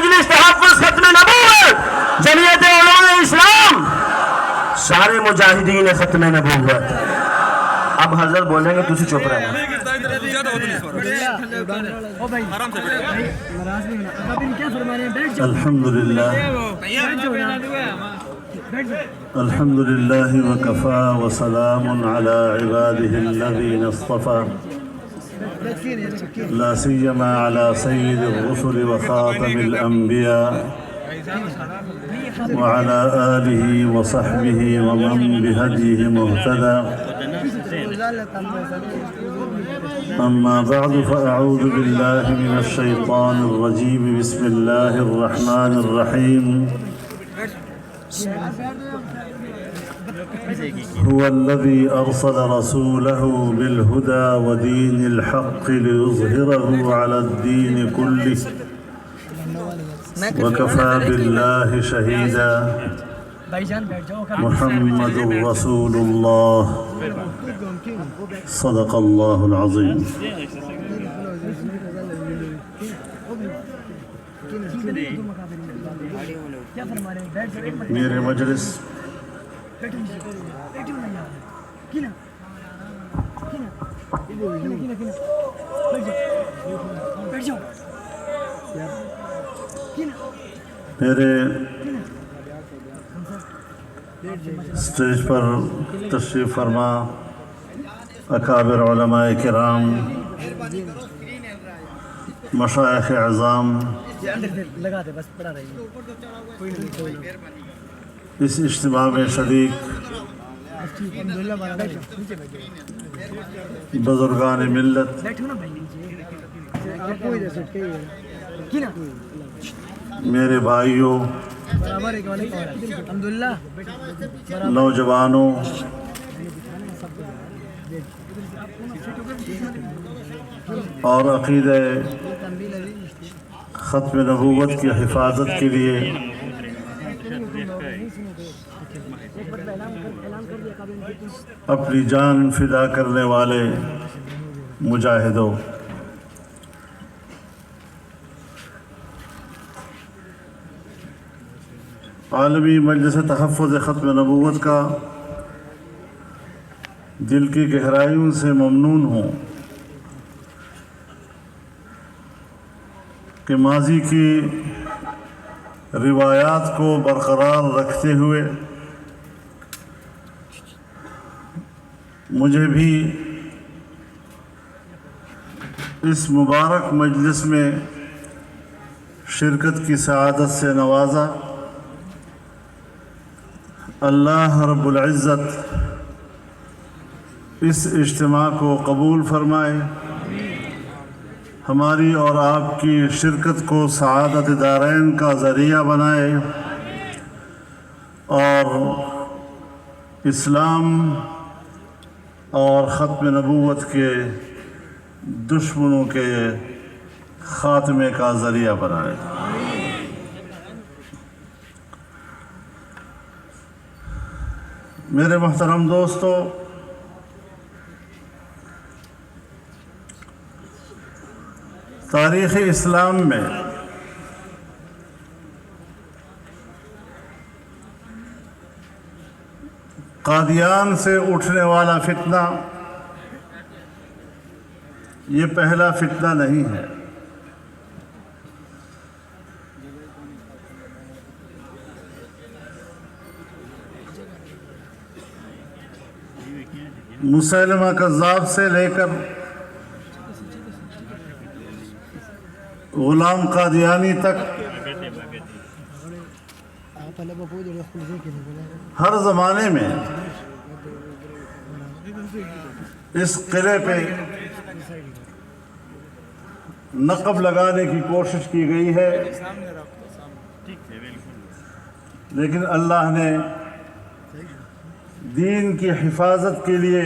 مجلس تحفظ ختم نبوت، جمعیت علماء اسلام، سارے مجاہدین ختم نبوت۔ اب حضرت بولیں گے تسی چپ رہنا۔ الحمد لله وكفى وسلام على عباده الذين اصطفى لا سيما على سيد الرسل وخاتم الأنبياء وعلى آله وصحبه ومن بهديه مهتدى، أما بعد فأعوذ بالله من الشيطان الرجيم. بسم الله الرحمن الرحيم. هو الذي أرسل رسوله بالهدى ودين الحق ليظهره على الدين كله وكفى بالله شهيدا. محمد رسول الله صدق الله العظيم. میرے مجلس میرے اسٹیج پر تشریف فرما اکابر علماء کرام، مشائخ اعظام، اس اجتماع میں شریک بزرگان ملت، میرے بھائیوں، نوجوانوں، اور عقیدہ ختم نبوت کی حفاظت کے لیے اپنی جان فدا کرنے والے مجاہدوں، عالمی مجلس تحفظ ختم نبوت کا دل کی گہرائیوں سے ممنون ہوں کہ ماضی کی روایات کو برقرار رکھتے ہوئے مجھے بھی اس مبارک مجلس میں شرکت کی سعادت سے نوازا۔ اللہ رب العزت اس اجتماع کو قبول فرمائے، ہماری اور آپ کی شرکت کو سعادت دارین کا ذریعہ بنائے، اور اسلام اور ختم نبوت کے دشمنوں کے خاتمے کا ذریعہ بنائے۔ میرے محترم دوستو، تاریخ اسلام میں قادیان سے اٹھنے والا فتنہ یہ پہلا فتنہ نہیں ہے۔ مسیلمہ کذاب سے لے کر غلام قادیانی تک ہر زمانے میں اس قلعے پہ نقب لگانے کی کوشش کی گئی ہے، لیکن اللہ نے دین کی حفاظت کے لیے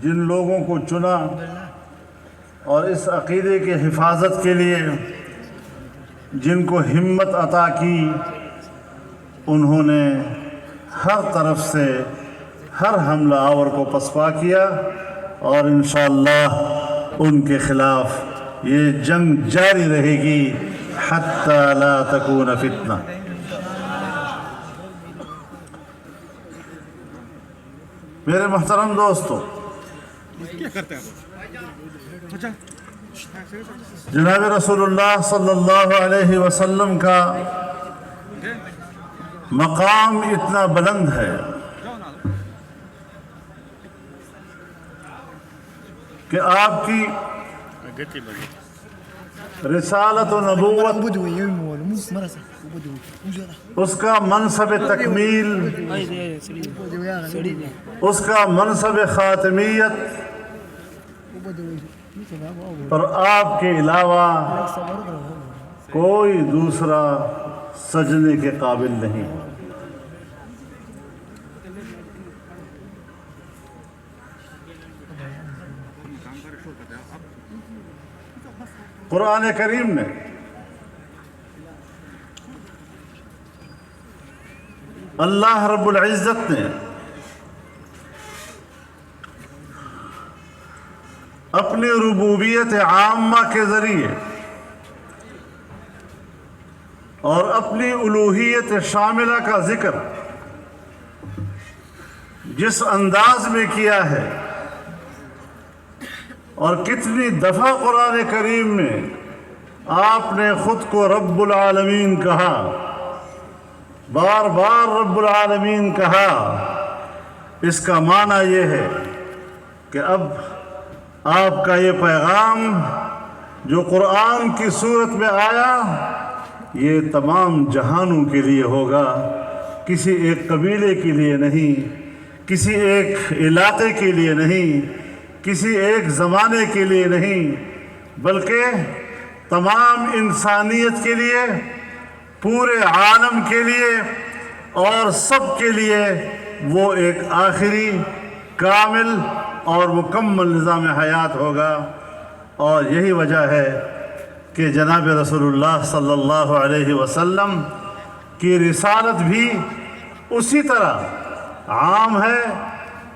جن لوگوں کو چنا اور اس عقیدے کی حفاظت کے لیے جن کو ہمت عطا کی، انہوں نے ہر طرف سے ہر حملہ آور کو پسپا کیا، اور انشاءاللہ ان کے خلاف یہ جنگ جاری رہے گی حتى لا تكون فتنة. میرے محترم دوستو، جناب رسول اللہ صلی اللہ علیہ وسلم کا مقام اتنا بلند ہے کہ آپ کی رسالت و نبوت، اس کا منصب تکمیل، اس کا منصب خاتمیت اور آپ کے علاوہ کوئی دوسرا سجنے کے قابل نہیں. قرآن کریم نے اللہ رب العزت نے اپنی ربوبیت عامہ کے ذریعے اور اپنی الوہیت شاملہ کا ذکر جس انداز میں کیا ہے اور کتنی دفعہ قرآن کریم میں آپ نے خود کو رب العالمین کہا، بار بار رب العالمین کہا، اس کا معنی یہ ہے کہ اب آپ کا یہ پیغام جو قرآن کی صورت میں آیا یہ تمام جہانوں کے لیے ہوگا، کسی ایک قبیلے کے لیے نہیں، کسی ایک علاقے کے لیے نہیں، کسی ایک زمانے کے لیے نہیں، بلکہ تمام انسانیت کے لیے، پورے عالم کے لیے اور سب کے لیے وہ ایک آخری کامل اور مکمل نظام حیات ہوگا. اور یہی وجہ ہے کہ جناب رسول اللہ صلی اللہ علیہ وسلم کی رسالت بھی اسی طرح عام ہے،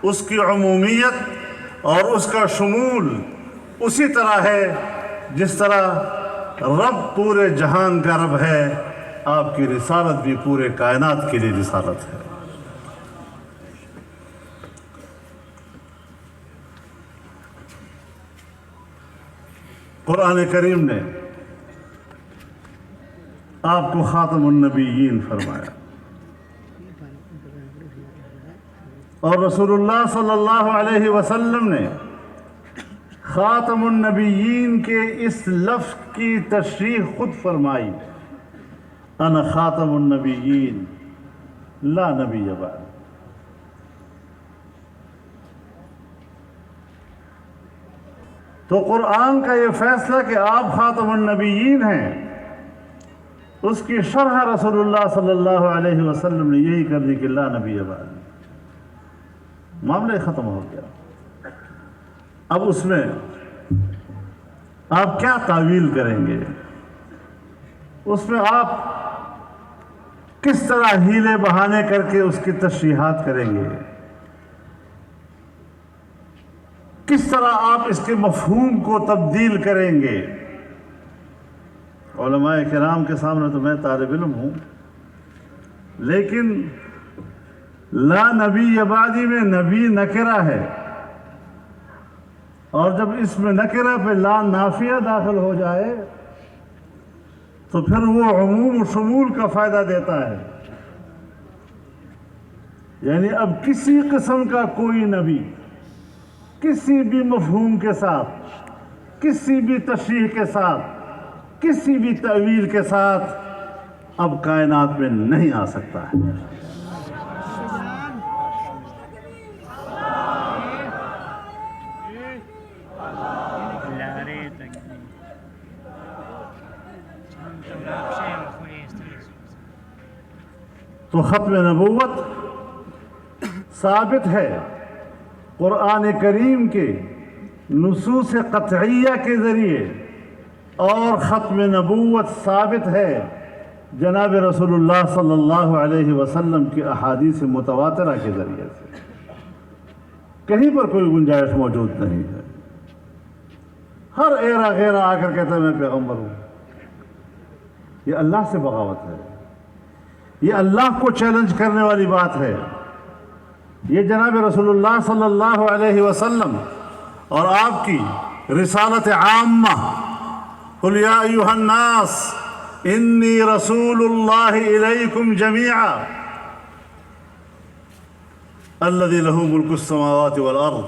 اس کی عمومیت اور اس کا شمول اسی طرح ہے جس طرح رب پورے جہان کا رب ہے، آپ کی رسالت بھی پورے کائنات کے لیے رسالت ہے. قرآن کریم نے آپ کو خاتم النبیین فرمایا اور رسول اللہ صلی اللہ علیہ وسلم نے خاتم النبیین کے اس لفظ کی تشریح خود فرمائی، انا خاتم النبیین لا نبی بعد. تو قرآن کا یہ فیصلہ کہ آپ خاتم النبیین ہیں، اس کی شرح رسول اللہ صلی اللہ علیہ وسلم نے یہی کر دی کہ لا نبی بعد. معاملہ ختم ہو گیا. اب اس میں آپ کیا تعویل کریں گے، اس میں آپ کس طرح ہیلے بہانے کر کے اس کی تشریحات کریں گے، کس طرح آپ اس کے مفہوم کو تبدیل کریں گے. علماء کرام کے سامنے تو میں طالب علم ہوں، لیکن لا نبی بعدی میں نبی نکرہ ہے، اور جب اس میں نکرہ پہ لا نافیہ داخل ہو جائے تو پھر وہ عموم و شمول کا فائدہ دیتا ہے. یعنی اب کسی قسم کا کوئی نبی کسی بھی مفہوم کے ساتھ، کسی بھی تشریح کے ساتھ، کسی بھی تعویل کے ساتھ اب کائنات میں نہیں آ سکتا ہے. تو ختم نبوت ثابت ہے قرآن کریم کے نصوص قطعیہ کے ذریعے، اور ختم نبوت ثابت ہے جناب رسول اللہ صلی اللہ علیہ وسلم کی احادیث متواترہ کے ذریعے سے. کہیں پر کوئی گنجائش موجود نہیں ہے. ہر ایرا غیرہ آ کر کہتا ہے میں پیغمبر ہوں، یہ اللہ سے بغاوت ہے، یہ اللہ کو چیلنج کرنے والی بات ہے۔ یہ جناب رسول اللہ صلی اللہ علیہ وسلم اور آپ کی رسالت عامہ، قل یا ایھا الناس انی رسول اللہ الیکم جمیعا الذی لہ ملک السماوات والارض،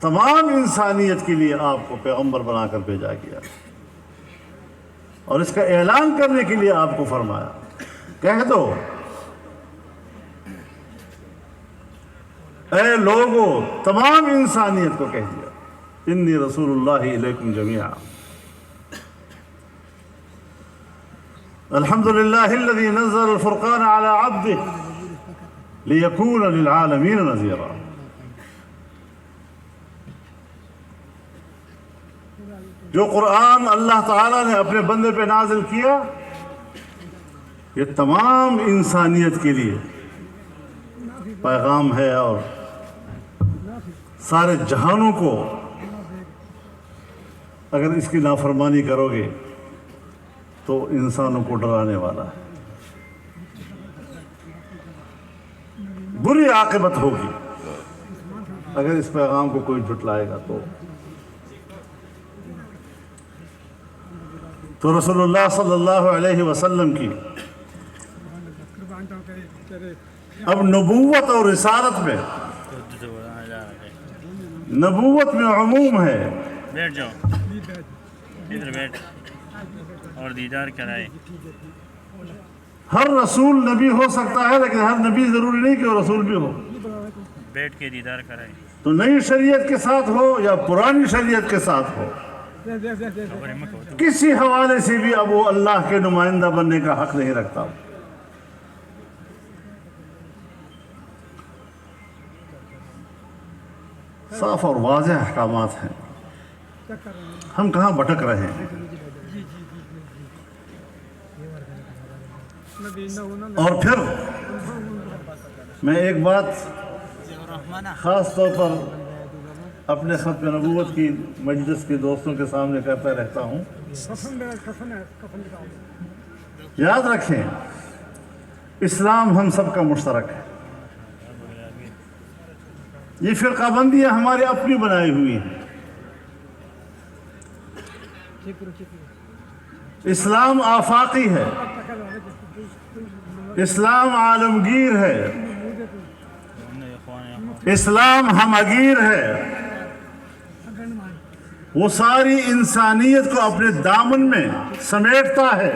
تمام انسانیت کے لیے آپ کو پیغمبر بنا کر بھیجا گیا اور اس کا اعلان کرنے کے لیے آپ کو فرمایا، کہہ دو اے لوگو، تمام انسانیت کو کہہ دیا انی رسول اللہ الیکم جمیعا۔ الحمدللہ الذی نزل الفرقان علی عبدہ لیکون للعالمین نذیرا۔ جو قرآن اللہ تعالیٰ نے اپنے بندے پہ نازل کیا، یہ تمام انسانیت کے لیے پیغام ہے اور سارے جہانوں کو اگر اس کی نافرمانی کرو گے تو انسانوں کو ڈرانے والا ہے، بری عاقبت ہوگی اگر اس پیغام کو کوئی جھٹلائے گا تو رسول اللہ صلی اللہ علیہ وسلم کی اب نبوت اور رسالت میں، نبوت میں عموم ہے، بیٹھ جاؤ ادھر بیٹھ اور دیدار کرائے۔ ہر رسول نبی ہو سکتا ہے لیکن ہر نبی ضروری نہیں کہ وہ رسول بھی ہو۔ بیٹھ کے دیدار کرائے۔ تو نئی شریعت کے ساتھ ہو یا پرانی شریعت کے ساتھ ہو، کسی حوالے سے بھی اب وہ اللہ کے نمائندہ بننے کا حق نہیں رکھتا۔ صاف اور واضح احکامات ہیں، ہم کہاں بھٹک رہے ہیں۔ اور پھر میں ایک بات خاص طور پر اپنے ختم نبوت کی مجلس کے دوستوں کے سامنے کرتا رہتا ہوں، یاد رکھیں اسلام ہم سب کا مشترک ہے۔ یہ فرقہ بندیاں ہماری اپنی بنائی ہوئی ہیں۔ اسلام آفاقی ہے، اسلام عالمگیر ہے، اسلام ہمگیر ہے، وہ ساری انسانیت کو اپنے دامن میں سمیٹتا ہے۔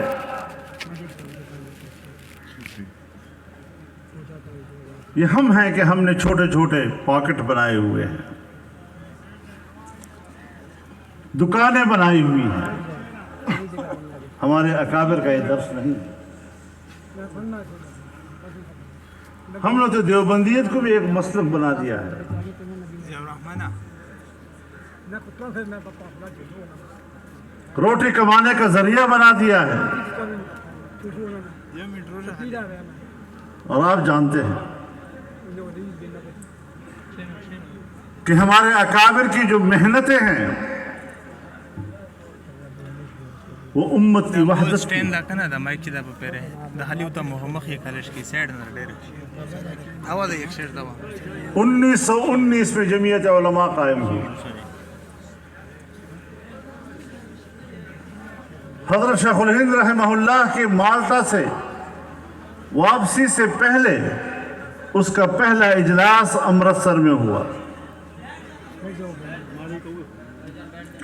یہ ہم ہیں کہ ہم نے چھوٹے چھوٹے پاکٹ بنائے ہوئے ہیں، دکانیں بنائی ہوئی ہیں، ہمارے اکابر کا یہ درس نہیں۔ ہم نے تو دیوبندیت کو بھی ایک مسلک بنا دیا ہے، روٹی کمانے کا ذریعہ بنا دیا ہے۔ اور آپ جانتے ہیں کہ ہمارے اکابر کی جو محنتیں ہیں وہ امت کی وحدت کی۔ 1919 میں جمعیت علماء قائم ہوئی۔ حضرت شیخ الہند رحمہ اللہ کی مالٹا سے واپسی سے پہلے اس کا پہلا اجلاس امرتسر میں ہوا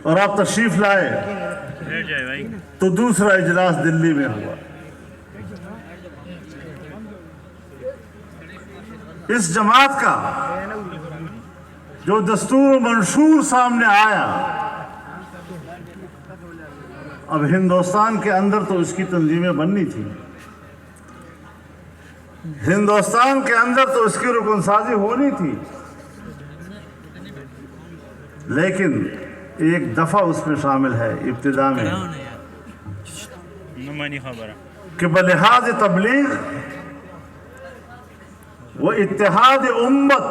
اور آپ تشریف لائے تو دوسرا اجلاس دلی میں ہوا۔ اس جماعت کا جو دستور و منشور سامنے آیا، اب ہندوستان کے اندر تو اس کی تنظیمیں بننی تھی، ہندوستان کے اندر تو اس کی رکن سازی ہونی تھی، لیکن ایک دفعہ اس میں شامل ہے ابتدا میں کہ بلحاظ تبلیغ و اتحاد امت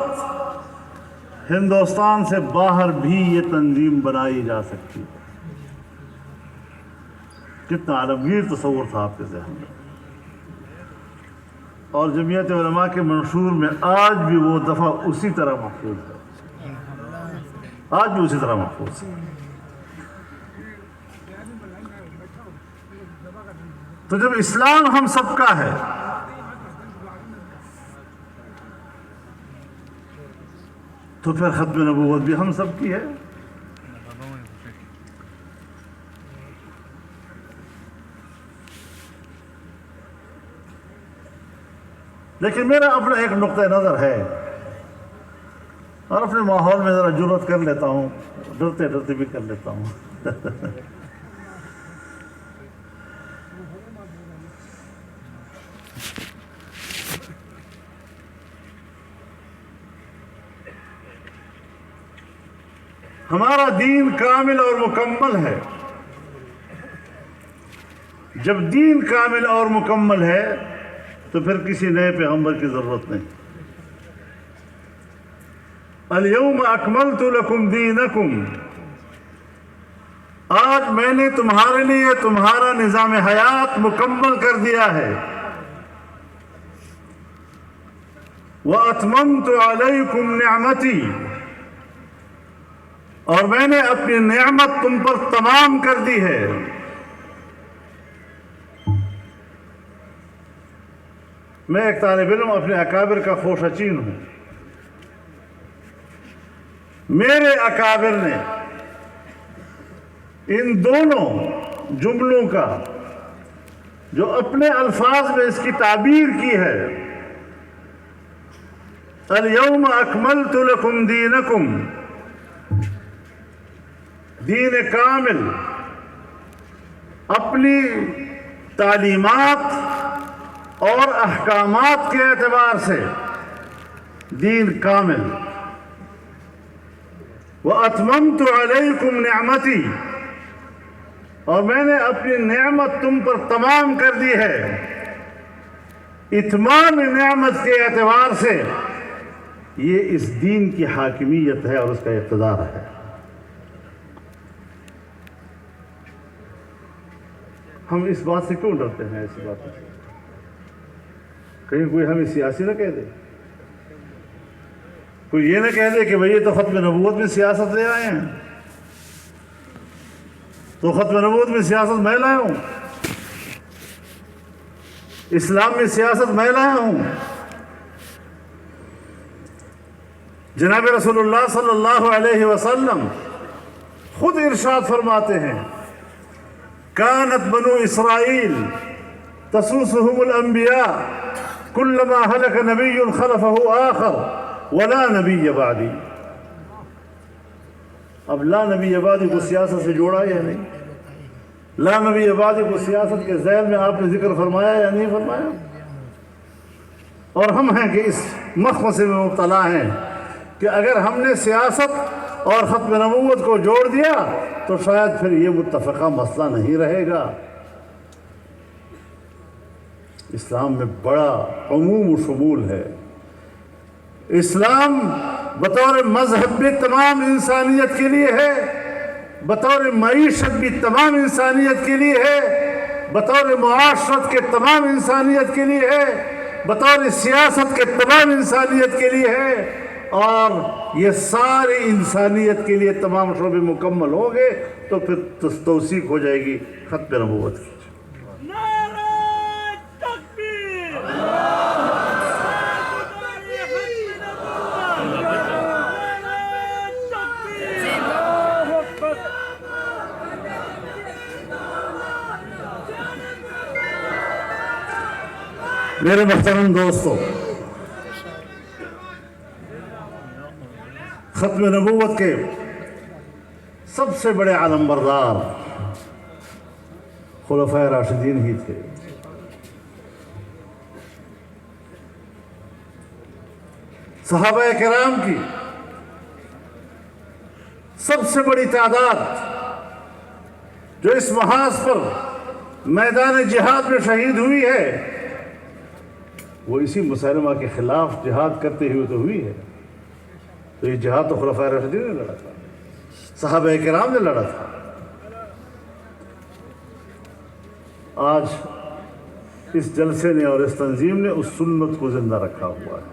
ہندوستان سے باہر بھی یہ تنظیم بنائی جا سکتی ہے۔ کتنا عالمگیر تصور تھا آپ کے ذہن میں. اور جمعیت علماء کے منشور میں آج بھی وہ دفعہ اسی طرح محفوظ ہے، آج بھی اسی طرح محفوظ ہے. تو جب اسلام ہم سب کا ہے تو پھر ختم نبوت بھی ہم سب کی ہے. لیکن میرا اپنا ایک نقطہ نظر ہے اور اپنے ماحول میں ذرا جرأت کر لیتا ہوں، ڈرتے ڈرتے بھی کر لیتا ہوں. ہمارا دین کامل اور مکمل ہے. جب دین کامل اور مکمل ہے تو پھر کسی نئے پیغمبر کی ضرورت نہیں. الیوم اکملت لکم دینکم، آج میں نے تمہارے لیے تمہارا نظام حیات مکمل کر دیا ہے. واتممت علیکم نعمتی، اور میں نے اپنی نعمت تم پر تمام کر دی ہے. میں ایک طالب علم اپنے اکابر کا خوش اچین ہوں. میرے اکابر نے ان دونوں جملوں کا جو اپنے الفاظ میں اس کی تعبیر کی ہے، الیوم اکملت لکم دینکم، دین کامل، اپنی تعلیمات اور احکامات کے اعتبار سے دین کامل. وَأَتْمَمْتُ عَلَيْكُمْ نِعْمَتِي، اور میں نے اپنی نعمت تم پر تمام کر دی ہے. اتمام نعمت کے اعتبار سے یہ اس دین کی حاکمیت ہے اور اس کا اقتدار ہے. ہم اس بات سے کیوں ڈرتے ہیں؟ ایسی بات سے کہیں کوئی ہمیں سیاسی نہ کہہ دے، کوئی یہ نہ کہہ دے کہ بھئی یہ تو ختم نبوت میں سیاست لے آئے ہیں. تو ختم نبوت میں سیاست میں لایا ہوں، اسلام میں سیاست میں لایا ہوں. جناب رسول اللہ صلی اللہ علیہ وسلم خود ارشاد فرماتے ہیں، کانت بنو اسرائیل تسوسهم الانبیاء کلما ہلک نبی خلفہ آخر ولا نبی بعدی. اب لا نبی بعدی کو سیاست سے جوڑا یا نہیں؟ لا نبی بعدی کو سیاست کے ذیل میں آپ نے ذکر فرمایا یا نہیں فرمایا؟ اور ہم ہیں کہ اس مخمصے میں مبتلا ہیں کہ اگر ہم نے سیاست اور ختم نبوت کو جوڑ دیا تو شاید پھر یہ متفقہ مسئلہ نہیں رہے گا. اسلام میں بڑا عموم و شمول ہے. اسلام بطور مذہب بھی تمام انسانیت کے لیے ہے، بطور معیشت بھی تمام انسانیت کے لیے ہے، بطور معاشرت کے تمام انسانیت کے لیے ہے، بطور سیاست کے تمام انسانیت کے لیے ہے. اور یہ ساری انسانیت کے لیے تمام شعبے مکمل ہوں گے تو پھر توثیق ہو جائے گی ختم نبوت کی. میرے محترم دوستو، ختم نبوت کے سب سے بڑے علم بردار خلفائے راشدین ہی تھے. صحابہ کرام کی سب سے بڑی تعداد جو اس محاذ پر میدان جہاد میں شہید ہوئی ہے وہ اسی مسلمہ کے خلاف جہاد کرتے ہوئے تو ہوئی ہے. تو یہ جہاد تو خلفائے راشدین نے لڑا تھا، صحابہ کرام نے لڑا تھا. آج اس جلسے نے اور اس تنظیم نے اس سنت کو زندہ رکھا ہوا ہے.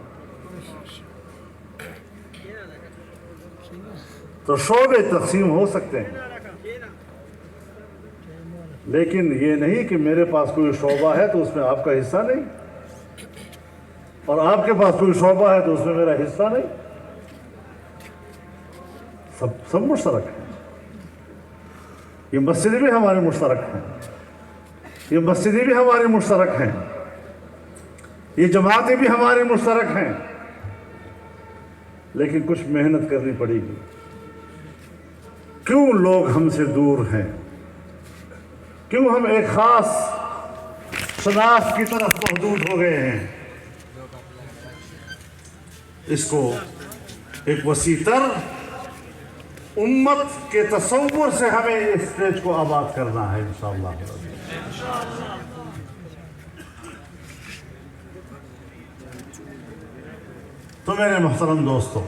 تو شعبے تقسیم ہو سکتے ہیں، لیکن یہ نہیں کہ میرے پاس کوئی شعبہ ہے تو اس میں آپ کا حصہ نہیں، اور آپ کے پاس کوئی شعبہ ہے تو اس میں میرا حصہ نہیں. سب مشترک ہیں. یہ مسجدیں بھی ہماری مشترک ہیں، یہ مسجدیں بھی ہماری مشترک ہیں، یہ جماعتیں بھی ہماری مشترک ہیں، لیکن کچھ محنت کرنی پڑے گی. کیوں لوگ ہم سے دور ہیں؟ کیوں ہم ایک خاص شناخت کی طرف محدود ہو گئے ہیں؟ اس کو ایک وسیع تر امت کے تصور سے ہمیں اس اسٹیج کو آباد کرنا ہے انشاءاللہ. تو میرے محترم دوستو،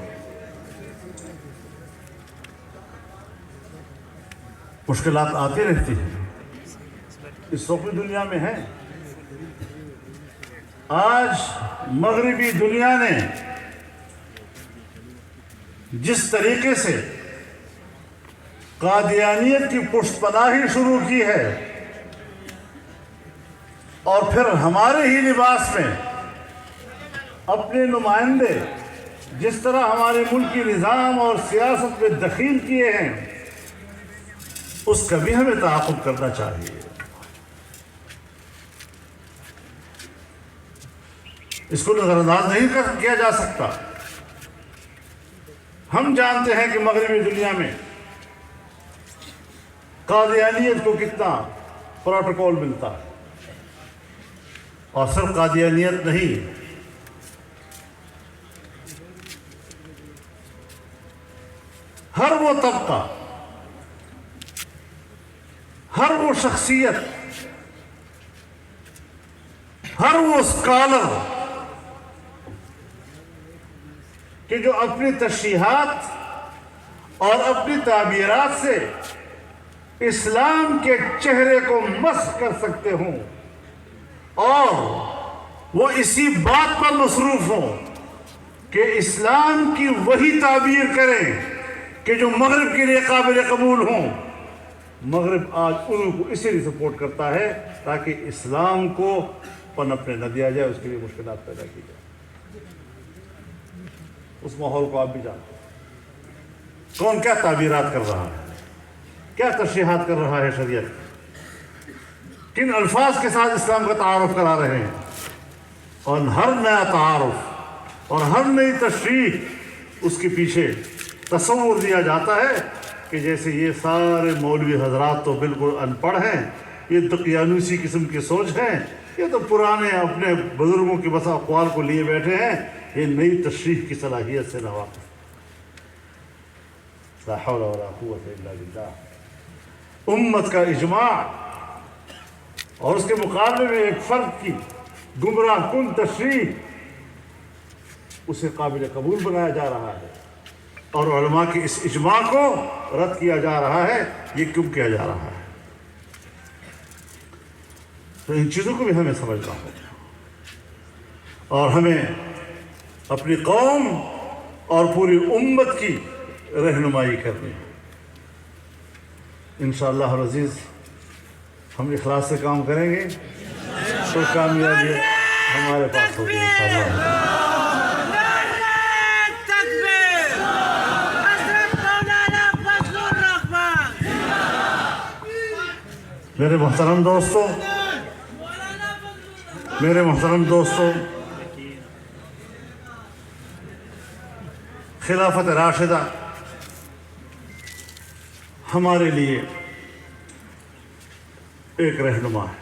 مشکلات آتی رہتی ہیں، اس وقت دنیا میں ہے. آج مغربی دنیا نے جس طریقے سے قادیانیت کی پشت پناہی شروع کی ہے، اور پھر ہمارے ہی لباس میں اپنے نمائندے جس طرح ہمارے ملک کی نظام اور سیاست میں دخیل کیے ہیں، اس کا بھی ہمیں تعاقب کرنا چاہیے. اس کو نظر انداز نہیں کیا جا سکتا. ہم جانتے ہیں کہ مغربی دنیا میں قادیانیت کو کتنا پروٹوکول ملتا ہے، اور صرف قادیانیت نہیں، ہر وہ طبقہ، ہر وہ شخصیت، ہر وہ اسکالر کہ جو اپنی تشریحات اور اپنی تعبیرات سے اسلام کے چہرے کو مسخ کر سکتے ہوں، اور وہ اسی بات پر مصروف ہوں کہ اسلام کی وہی تعبیر کریں کہ جو مغرب کے لیے قابل قبول ہوں. مغرب آج انہوں کو اسی لیے سپورٹ کرتا ہے تاکہ اسلام کو پنپنے نہ دیا جائے، اس کے لیے مشکلات پیدا کی جائے. اس ماحول کو آپ بھی جانتے ہیں. کون کیا تعبیرات کر رہا ہے، کیا تشریحات کر رہا ہے شریعت، کن الفاظ کے ساتھ اسلام کا تعارف کرا رہے ہیں. اور ہر نیا تعارف اور ہر نئی تشریح، اس کے پیچھے تصور دیا جاتا ہے کہ جیسے یہ سارے مولوی حضرات تو بالکل ان پڑھ ہیں، یہ دقیانوسی قسم کی سوچ ہیں، یہ تو پرانے اپنے بزرگوں کے بس اقوال کو لیے بیٹھے ہیں، یہ نئی تشریح کی صلاحیت سے نہ واقف. لا حول ولا قوت الا باللہ. امت کا اجماع اور اس کے مقابلے میں ایک فرد کی گمراہ کن تشریح، اسے قابل قبول بنایا جا رہا ہے، اور علماء کے اس اجماع کو رد کیا جا رہا ہے. یہ کیوں کیا جا رہا ہے؟ تو ان چیزوں کو بھی ہمیں سمجھنا ہوگا، اور ہمیں اپنی قوم اور پوری امت کی رہنمائی کرنی ہے. انشاءاللہ العزیز ہم اخلاص سے کام کریں گے تو کامیابی ہمارے پاس ہوگی انشاءاللہ. میرے محترم دوستوں، خلافت راشدہ ہمارے لیے ایک رہنما ہے.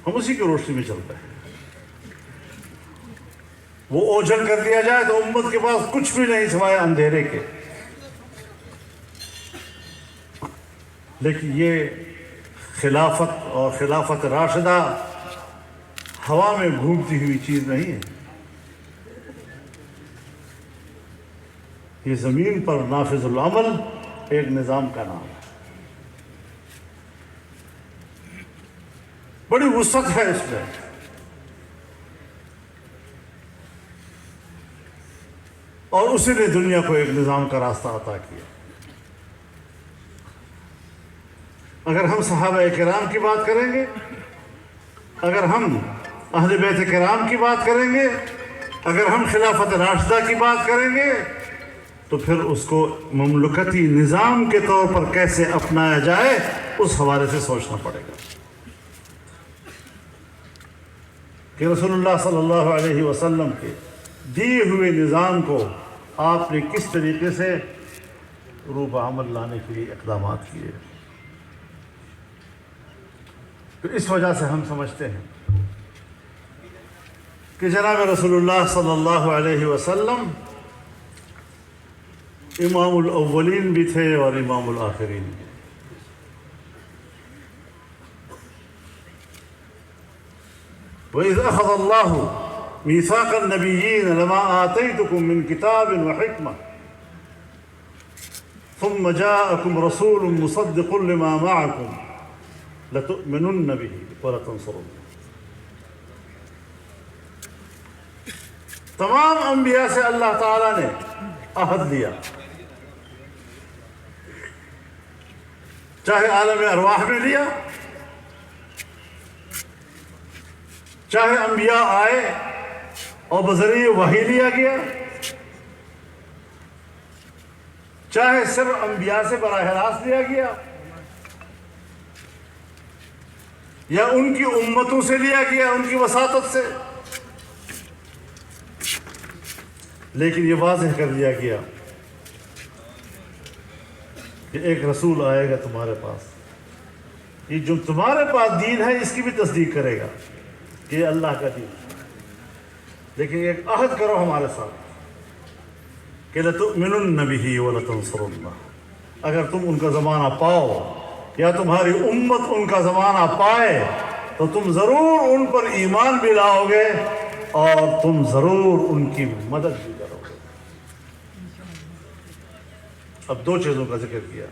ہم اسی کی روشنی میں چلتے ہیں. وہ اوجھل کر دیا جائے تو امت کے پاس کچھ بھی نہیں سوائے اندھیرے کے. لیکن یہ خلافت اور خلافت راشدہ ہوا میں گھومتی ہوئی چیز نہیں ہے. یہ زمین پر نافذ العمل ایک نظام کا نام ہے. بڑی وسعت ہے اس میں. اور اسی نے دنیا کو ایک نظام کا راستہ عطا کیا. اگر ہم صحابہ کرام کی بات کریں گے، اگر ہم اہل بیت کرام کی بات کریں گے، اگر ہم خلافت راشدہ کی بات کریں گے، تو پھر اس کو مملکتی نظام کے طور پر کیسے اپنایا جائے اس حوالے سے سوچنا پڑے گا کہ رسول اللہ صلی اللہ علیہ وسلم کے دیے ہوئے نظام کو آپ نے کس طریقے سے روح عمل لانے کے لیے اقدامات کیے. تو اس وجہ سے ہم سمجھتے ہیں کہ جناب رسول اللہ صلی اللہ علیہ وسلم امام الاولین بھی تھے اور امام الآخرین بھی. وَإِذْ أَخَذَ اللَّهُ مِيثَاقَ النَّبِيِّينَ لَمَا آتَيْتُكُم مِّن كِتَابٍ وَحِكْمَةٍ ثُمَّ جَاءَكُمْ رَسُولٌ مُصَدِّقٌ لِّمَا مَعَكُمْ لَتُؤْمِنُنَّ بِهِ وَلَتَنصُرُنَّهُ. تمام انبیاء سے اللہ تعالیٰ نے عہد لیا، چاہے عالم ارواح میں لیا، چاہے انبیاء آئے اور بذریعہ وحی لیا گیا، چاہے صرف انبیاء سے براہ راست لیا گیا یا ان کی امتوں سے لیا گیا، ان کی وساطت سے. لیکن یہ واضح کر دیا گیا کہ ایک رسول آئے گا تمہارے پاس، یہ جو تمہارے پاس دین ہے اس کی بھی تصدیق کرے گا کہ یہ اللہ کا دین ہے. لیکن ایک عہد کرو ہمارے ساتھ کہ لَتُؤْمِنُنَّ بِهِ وَلَتَنصُرُنَّهُ. اگر تم ان کا زمانہ پاؤ یا تمہاری امت ان کا زمانہ پائے تو تم ضرور ان پر ایمان بھی لاؤ گے اور تم ضرور ان کی مدد بھی کرو گے. اب دو چیزوں کا ذکر کیا،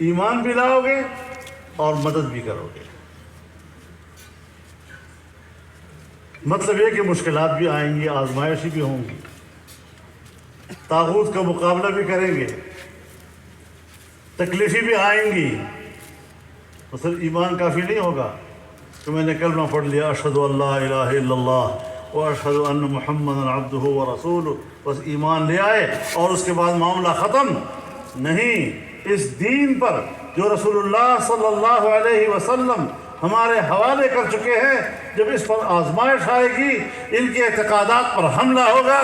ایمان بھی لاؤ گے اور مدد بھی کرو گے. مطلب یہ کہ مشکلات بھی آئیں گی، آزمائشیں بھی ہوں گی، طاغوت کا مقابلہ بھی کریں گے، تکلیفیں بھی آئیں گی. تو صرف ایمان کافی نہیں ہوگا کہ میں نے کلمہ پڑھ لیا اشہد ان لا الہ الا اللہ و اشہد ان محمد عبدہ و رسولہ، بس ایمان لے آئے اور اس کے بعد معاملہ ختم. نہیں، اس دین پر جو رسول اللہ صلی اللہ علیہ وسلم ہمارے حوالے کر چکے ہیں، جب اس پر آزمائش آئے گی، ان کے اعتقادات پر حملہ ہوگا،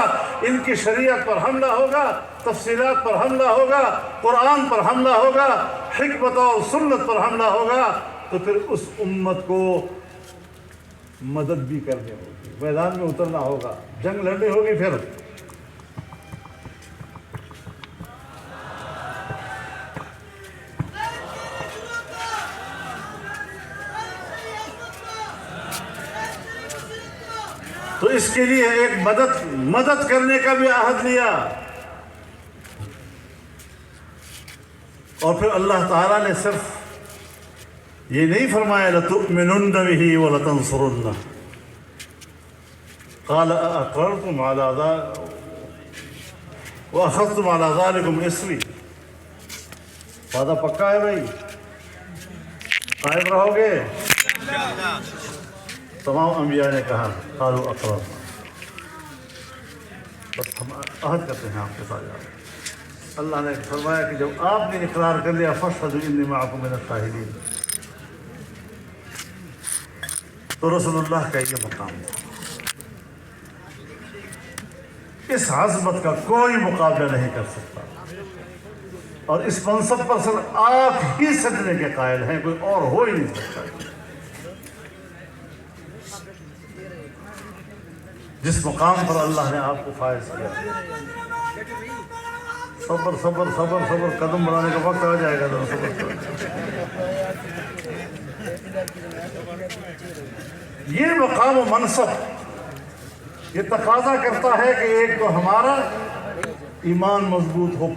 ان کی شریعت پر حملہ ہوگا، تفصیلات پر حملہ ہوگا، قرآن پر حملہ ہوگا، حکمت اور سنت پر حملہ ہوگا، تو پھر اس امت کو مدد بھی کرنی ہوگی، میدان میں اترنا ہوگا، جنگ لڑنی ہوگی. پھر تو اس کے لیے ایک مدد کرنے کا بھی عہد لیا. اور پھر اللہ تعالیٰ نے صرف یہ نہیں فرمایا لَتُؤْمِنُنَّ بِهِ وَلَتَنصُرُنَّهُ، قال أَأَقْرَرْتُمْ عَلَى ذَلِكَ وَأَخَذْتُمْ عَلَى ذَلِكُمْ إِصْرِي. وعدہ پکا ہے بھائی، قائم رہو گے؟ تمام انبیاء نے کہا قالوا اقررنا، بس ہم عہد کرتے ہیں آپ کے ساتھ. اللہ نے فرمایا کہ جب آپ نے اقرار کر لیا فاشهدوا انی معکم من الشاہدین، تو رسول اللہ کا یہ مقام ہے. اس عظمت کا کوئی مقابلہ نہیں کر سکتا، اور اس منصب پر صرف آپ ہی سجنے کے قائل ہیں، کوئی اور ہو ہی نہیں سکتا. جس مقام پر اللہ نے آپ کو فائز کیا. صبر صبر صبر صبر، قدم بڑھانے کا وقت آ جائے گا. صبر. یہ مقام و منصب یہ تقاضا کرتا ہے کہ ایک تو ہمارا ایمان مضبوط ہو